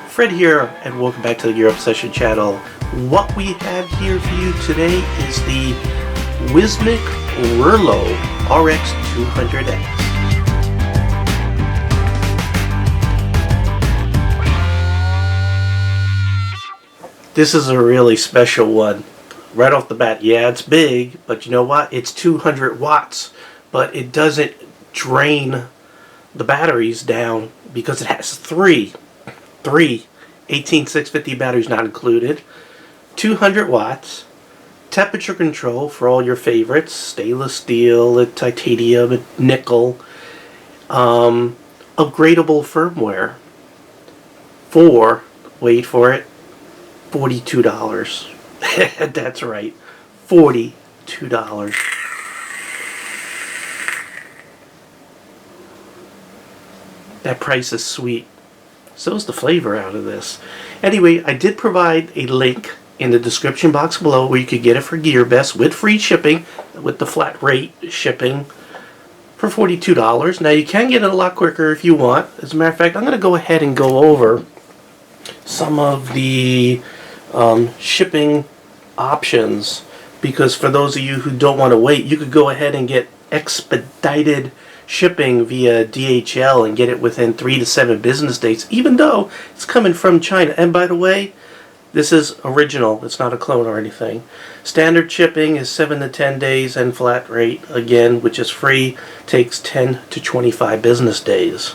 Fred here, and welcome back to the Gear Obsession channel. What we have here for you today is the Wismec Reuleaux RX200S. This is a really special one. Right off the bat, yeah, it's big, but you know what? It's 200 watts, but it doesn't drain the batteries down because it has three 18650 batteries not included, 200 watts, temperature control for all your favorites, stainless steel, titanium, nickel, upgradable firmware for, wait for it, $42. That's right, $42. That price is sweet. So is the flavor out of this. Anyway, I did provide a link in the description box below where you could get it for GearBest with free shipping, with the flat rate shipping for $42. Now you can get it a lot quicker if you want. As a matter of fact, I'm going to go ahead and go over some of the shipping options, because for those of you who don't want to wait, you could go ahead and get expedited shipping via DHL and get it within 3 to 7 business days, even though it's coming from China. And by the way, this is original, it's not a clone or anything. Standard shipping is 7 to 10 days, and flat rate, again, which is free, takes 10 to 25 business days.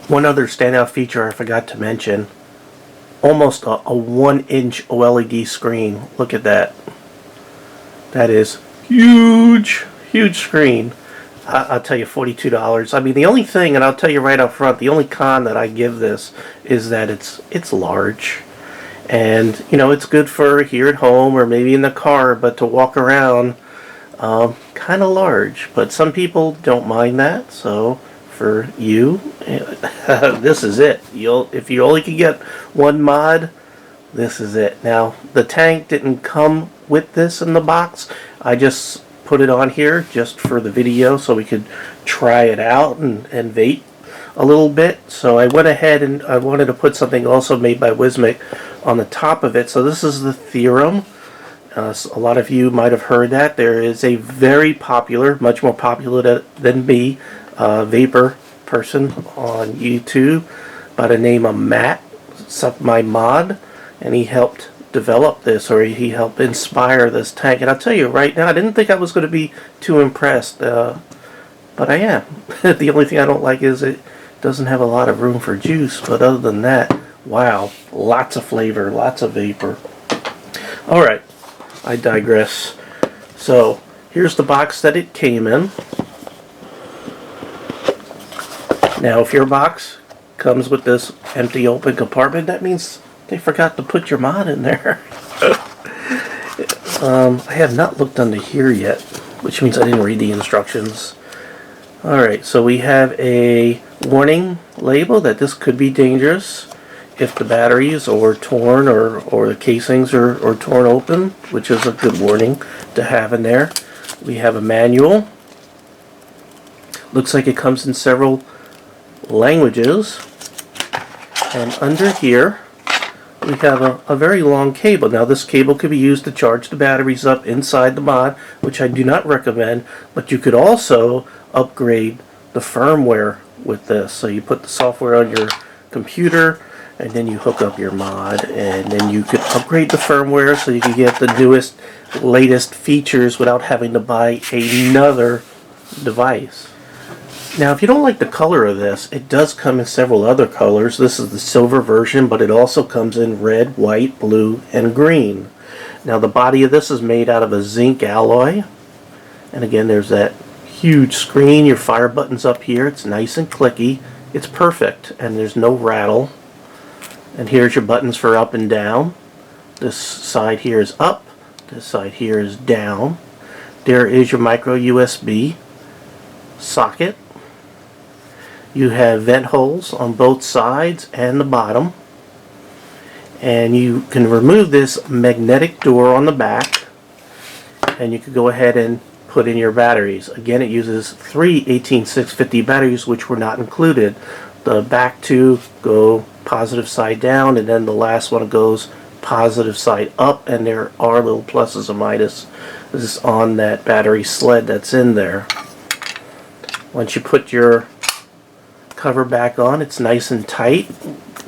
One other standout feature I forgot to mention, almost a 1-inch OLED screen. Look at that. That is huge, huge screen. I'll tell you, $42. I mean, the only thing, and I'll tell you right up front, the only con that I give this is that it's large. And, you know, it's good for here at home or maybe in the car, but to walk around, kind of large. But some people don't mind that, so for you, this is it. If you only can get one mod, this is it. Now, the tank didn't come with this in the box. I just put it on here just for the video so we could try it out and vape a little bit. So I went ahead and I wanted to put something also made by Wismec on the top of it. So this is the Theorem. So a lot of you might have heard that. There is a very popular, much more popular than me, vapor person on YouTube by the name of Matt, my mod, and he helped develop this, or he helped inspire this tank. And I'll tell you right now, I didn't think I was going to be too impressed, but I am. The only thing I don't like is it doesn't have a lot of room for juice, but other than that, wow, lots of flavor, lots of vapor. Alright, I digress. So here's the box that it came in. Now if your box comes with this empty open compartment, that means they forgot to put your mod in there. I have not looked under here yet, which means I didn't read the instructions. Alright, so we have a warning label that this could be dangerous if the batteries are torn or the casings are torn open, which is a good warning to have in there. We have a manual. Looks like it comes in several languages. And under here we have a very long cable. Now this cable could be used to charge the batteries up inside the mod, which I do not recommend, but you could also upgrade the firmware with this. So you put the software on your computer and then you hook up your mod, and then you could upgrade the firmware so you can get the newest, latest features without having to buy another device. Now, if you don't like the color of this, it does come in several other colors. This is the silver version, but it also comes in red, white, blue, and green. Now, the body of this is made out of a zinc alloy. And again, there's that huge screen. Your fire button's up here. It's nice and clicky. It's perfect, and there's no rattle. And here's your buttons for up and down. This side here is up. This side here is down. There is your micro USB socket. You have vent holes on both sides and the bottom. And you can remove this magnetic door on the back, and you can go ahead and put in your batteries. Again, it uses 3 18650 batteries, which were not included. The back two go positive side down, and then the last one goes positive side up, and there are little pluses and minuses on that battery sled that's in there. Once you put your cover back on, it's nice and tight,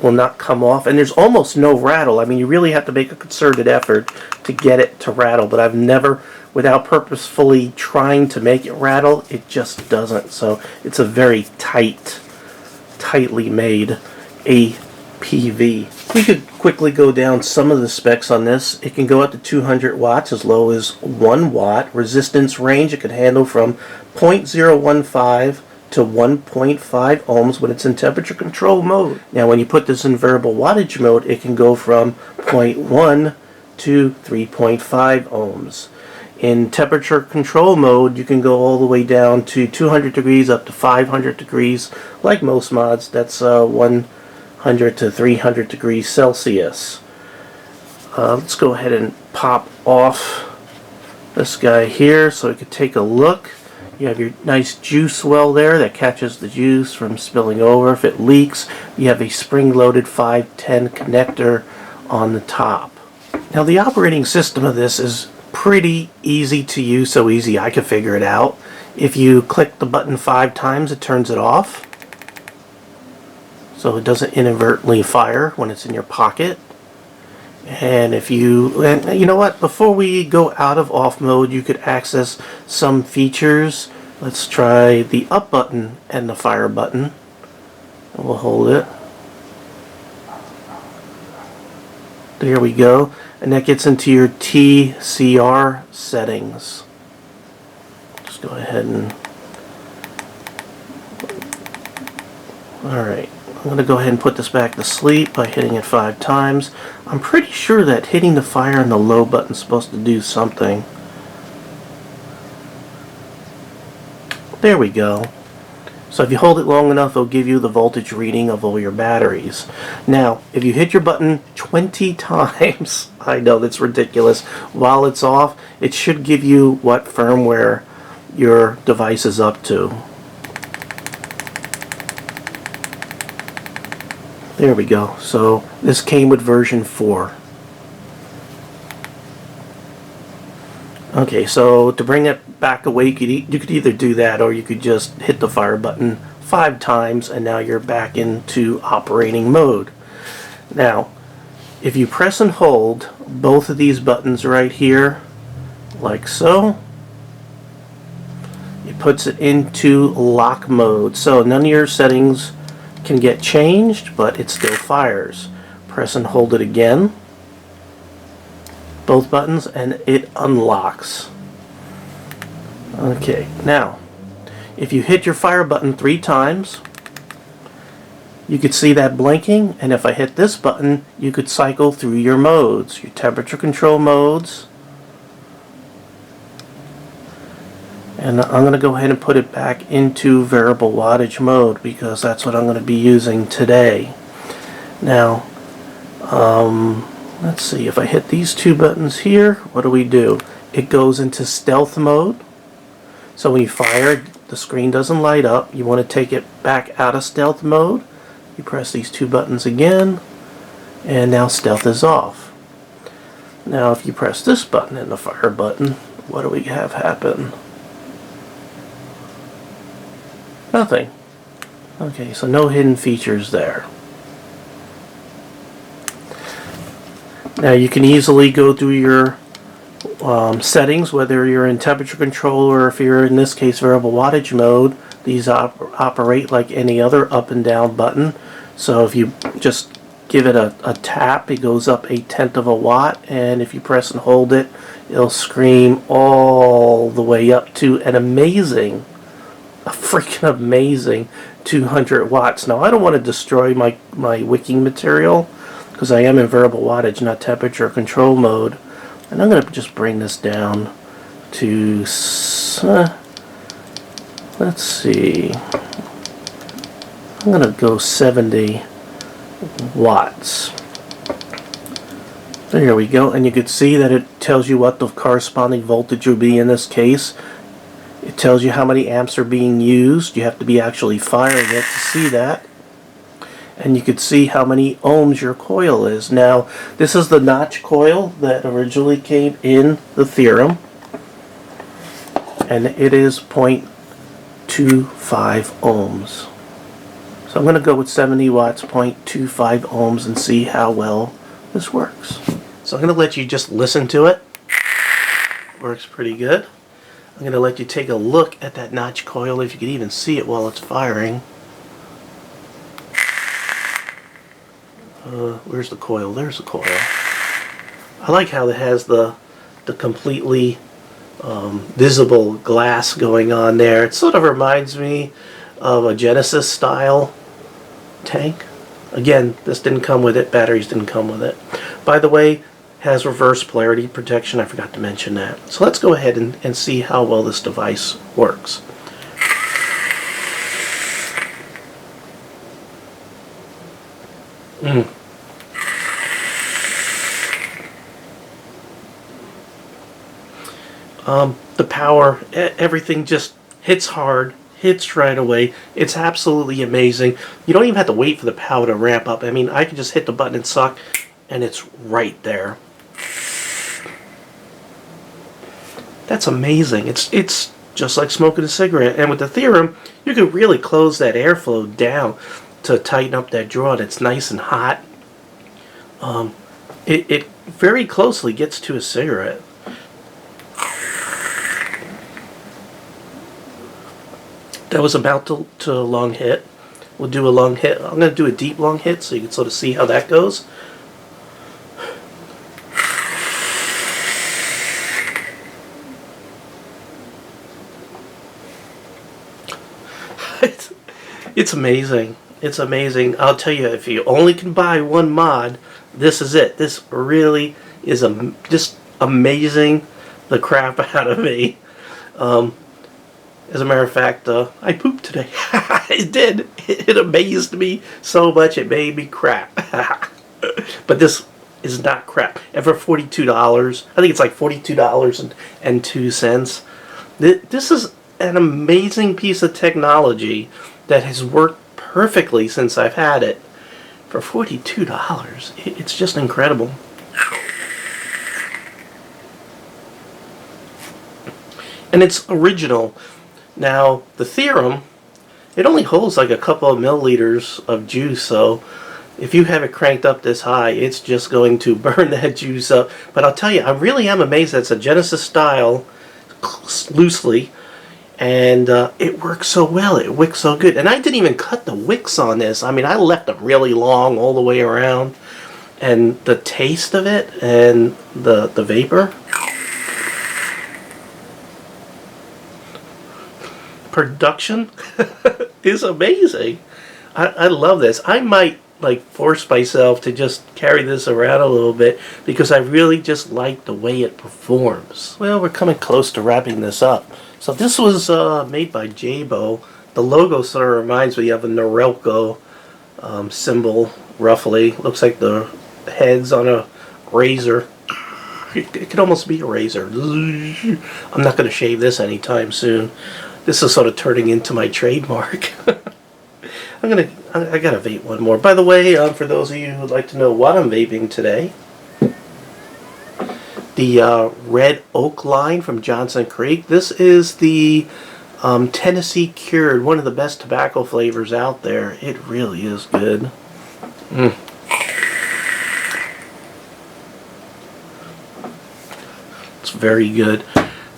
will not come off, and there's almost no rattle. I mean, you really have to make a concerted effort to get it to rattle, but I've never, without purposefully trying to make it rattle, it just doesn't. So it's a very tightly made APV. We could quickly go down some of the specs on this. It can go up to 200 watts as low as 1 watt. Resistance range, it could handle from 0.015 to 1.5 ohms when it's in temperature control mode. Now when you put this in variable wattage mode, it can go from 0.1 to 3.5 ohms. In temperature control mode, you can go all the way down to 200 degrees up to 500 degrees. Like most mods, that's 100 to 300 degrees Celsius. Let's go ahead and pop off this guy here so we could take a look. You have your nice juice well there that catches the juice from spilling over. If it leaks, you have a spring-loaded 510 connector on the top. Now the operating system of this is pretty easy to use, so easy I could figure it out. If you click the button 5 times, it turns it off, so it doesn't inadvertently fire when it's in your pocket. And if you, and you know what, before we go out of off mode, you could access some features. Let's try the up button and the fire button. And we'll hold it. There we go. And that gets into your TCR settings. Just go ahead and, alright. I'm going to go ahead and put this back to sleep by hitting it 5 times. I'm pretty sure that hitting the fire and the low button is supposed to do something. There we go. So if you hold it long enough, it'll give you the voltage reading of all your batteries. Now, if you hit your button 20 times, I know that's ridiculous, while it's off, it should give you what firmware your device is up to. There we go. So this came with version 4. Okay, so to bring it back awake, you could either do that or you could just hit the fire button 5 times and now you're back into operating mode. Now, if you press and hold both of these buttons right here, like so, it puts it into lock mode. So none of your settings can get changed, but it still fires. Press and hold it again, both buttons, and it unlocks. Okay, now if you hit your fire button 3 times, you could see that blinking, and if I hit this button, you could cycle through your modes, your temperature control modes. And I'm going to go ahead and put it back into variable wattage mode because that's what I'm going to be using today. Now, let's see, if I hit these 2 buttons here, what do? It goes into stealth mode. So when you fire, the screen doesn't light up. You want to take it back out of stealth mode. You press these 2 buttons again, and now stealth is off. Now if you press this button and the fire button, what do we have happen? Nothing. Okay, so no hidden features there. Now you can easily go through your settings, whether you're in temperature control or if you're in this case variable wattage mode. These operate like any other up and down button. So if you just give it a tap, it goes up 1/10 of a watt, and if you press and hold it, it'll scream all the way up to an amazing, a freaking amazing 200 watts. Now I don't want to destroy my wicking material because I am in variable wattage, not temperature control mode. And I'm going to just bring this down to, let's see, I'm going to go 70 watts. There we go, and you can see that it tells you what the corresponding voltage will be in this case. It tells you how many amps are being used. You have to be actually firing it to see that. and you could see how many ohms your coil is. Now, this is the notch coil that originally came in the Theorem, and it is 0.25 ohms. So I'm going to go with 70 watts, 0.25 ohms, and see how well this works. So I'm going to let you just listen to it. Works pretty good. I'm going to let you take a look at that notch coil, if you can even see it while it's firing. Where's the coil? There's the coil. I like how it has the completely visible glass going on there. It sort of reminds me of a Genesis style tank. Again, this didn't come with it. Batteries didn't come with it. By the way, has reverse polarity protection. I forgot to mention that. So let's go ahead and see how well this device works. The power, everything just hits hard, hits right away. It's absolutely amazing. You don't even have to wait for the power to ramp up. I mean, I can just hit the button and suck, and it's right there. That's amazing. It's just like smoking a cigarette. And with the Theorem, you can really close that airflow down to tighten up that draw, and it's nice and hot. It very closely gets to a cigarette. That was about to a long hit. We'll do a long hit. I'm going to do a deep long hit so you can sort of see how that goes. It's amazing. It's amazing. I'll tell you, if you only can buy one mod, this is it. This really is just amazing the crap out of me. As a matter of fact, I pooped today. It did. It amazed me so much it made me crap. But this is not crap. And for $42, I think it's like $42.02. This is an amazing piece of technology that has worked perfectly since I've had it. For $42, it's just incredible. And it's original. Now, the Theorem, it only holds like a couple of milliliters of juice, so if you have it cranked up this high, it's just going to burn that juice up. But I'll tell you, I really am amazed that it's a Genesis style, loosely, and it works so well. It wicks so good. And I didn't even cut the wicks on this. I mean, I left them really long all the way around. And the taste of it and the vapor, production is amazing. I love this. I might like force myself to just carry this around a little bit because I really just like the way it performs. Well, we're coming close to wrapping this up. So this was made by Jabo. The logo sort of reminds me of a Norelco symbol, roughly. Looks like the head's on a razor. It could almost be a razor. I'm not going to shave this anytime soon. This is sort of turning into my trademark. I gotta vape one more. By the way, for those of you who'd like to know what I'm vaping today, the Red Oak line from Johnson Creek. This is the Tennessee Cured, one of the best tobacco flavors out there. It really is good. It's very good.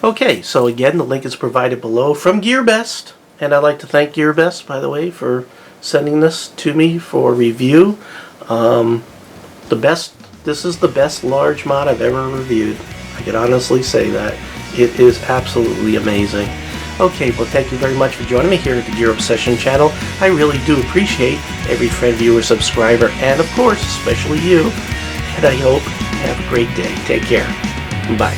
Okay, so again, the link is provided below from GearBest, and I'd like to thank GearBest, by the way, for sending this to me for review. This is the best large mod I've ever reviewed. I can honestly say that. It is absolutely amazing. Okay, well, thank you very much for joining me here at the Gear Obsession channel. I really do appreciate every friend, viewer, subscriber, and of course, especially you. And I hope you have a great day. Take care. Bye.